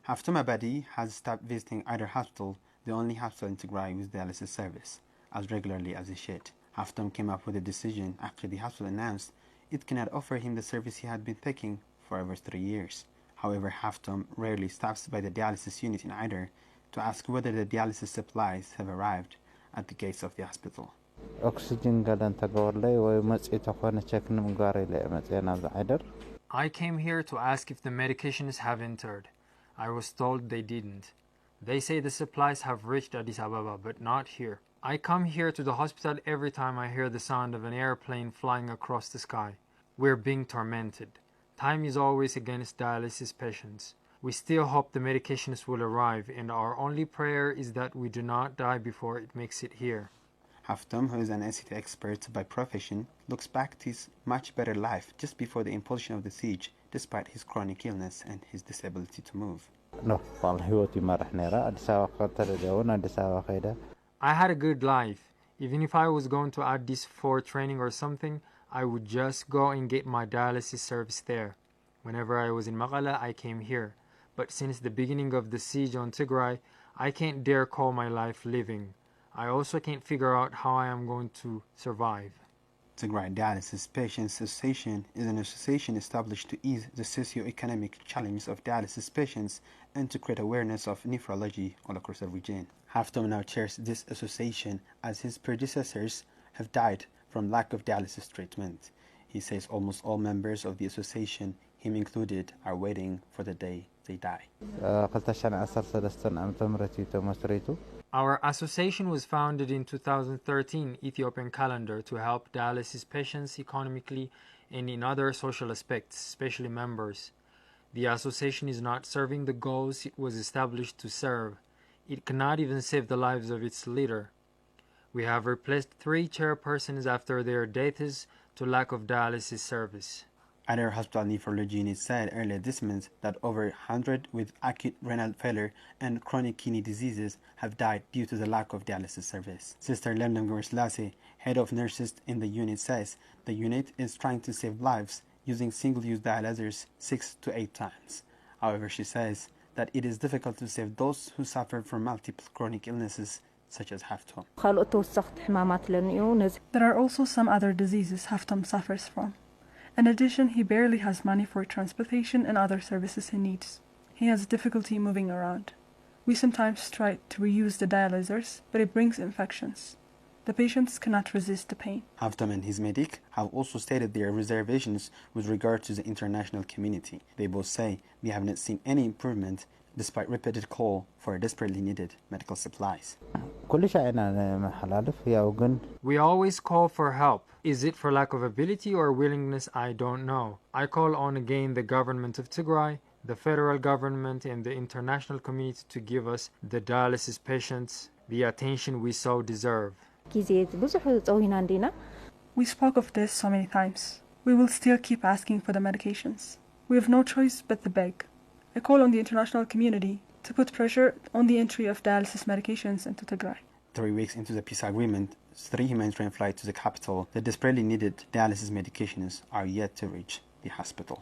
Haftom Abadi has stopped visiting Ayder Hospital, the only hospital in Tigray with dialysis service, as regularly as he should. Haftom came up with a decision after the hospital announced it cannot offer him the service he had been taking for over 3 years. However, Haftom rarely stops by the dialysis unit in Ayder to ask whether the dialysis supplies have arrived at the gates of the hospital. I came here to ask if the medications have entered. I was told they didn't. They say the supplies have reached Addis Ababa, but not here. I come here to the hospital every time I hear the sound of an airplane flying across the sky. We're being tormented. Time is always against dialysis patients. We still hope the medications will arrive, and our only prayer is that we do not die before it makes it here. Haftom, who is an ICT expert by profession, looks back to his much better life just before the impulsion of the siege, despite his chronic illness and his disability to move. I had a good life. Even if I was going to Addis for training or something, I would just go and get my dialysis service there. Whenever I was in Maqala, I came here. But since the beginning of the siege on Tigray, I can't dare call my life living. I also can't figure out how I am going to survive. Tigray Dialysis Patients Association is an association established to ease the socio-economic challenges of dialysis patients and to create awareness of nephrology all across the region. Haftom now chairs this association as his predecessors have died from lack of dialysis treatment. He says almost all members of the association, him included, are waiting for the day they die. Our association was founded in 2013 Ethiopian calendar to help dialysis patients economically and in other social aspects, especially members. The association is not serving the goals it was established to serve. It cannot even save the lives of its leader. We have replaced 3 chairpersons after their deaths to lack of dialysis service. Ayder Hospital Nephrology Unit said earlier this month that over 100 with acute renal failure and chronic kidney diseases have died due to the lack of dialysis service. Sister Lemlem Gorslase, head of nurses in the unit, says the unit is trying to save lives using single-use dialyzers 6 to 8 times. However, she says that it is difficult to save those who suffer from multiple chronic illnesses such as Haftom. There are also some other diseases Haftom suffers from. In addition, he barely has money for transportation and other services he needs. He has difficulty moving around. We sometimes try to reuse the dialyzers, but it brings infections. The patients cannot resist the pain. Haftom and his medic have also stated their reservations with regard to the international community. They both say they have not seen any improvement despite repeated call for desperately needed medical supplies. We always call for help. Is it for lack of ability or willingness? I don't know. I call on again the government of Tigray, the federal government and the international community to give us, the dialysis patients, the attention we so deserve. We spoke of this so many times. We will still keep asking for the medications. We have no choice but to beg. I call on the international community to put pressure on the entry of dialysis medications into Tigray. 3 weeks into the peace agreement, 3 humanitarian flights to the capital, the desperately needed dialysis medications are yet to reach the hospital.